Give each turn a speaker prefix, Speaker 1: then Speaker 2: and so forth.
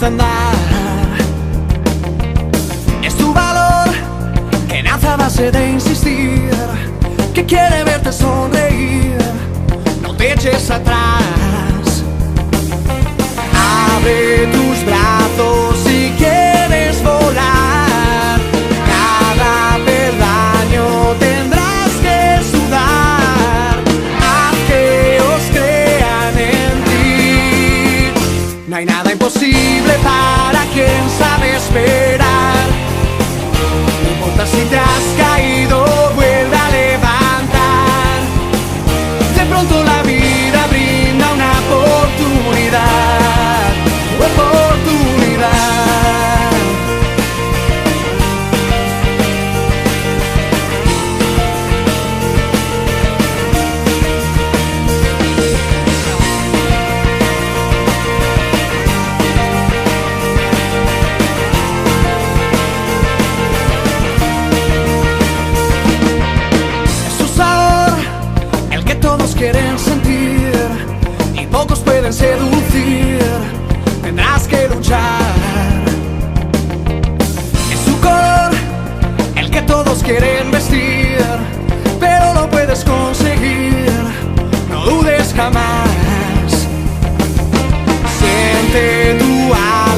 Speaker 1: andar. Es tu valor que nace a base de insistir, que quiere verte sonreír. No te eches atrás, abre tus brazos si quieres volar. Cada peldaño tendrás que sudar. Haz que os crean en ti. No hay nada imposible para quien sabe esperar. No importa si te has caído, vuelve a levantar. De pronto la vida brinda una oportunidad. Oportunidad. Todos quieren sentir y pocos pueden seducir. Tendrás que luchar. Es su color el que todos quieren vestir, pero lo puedes conseguir. No dudes jamás. Siente tu alma.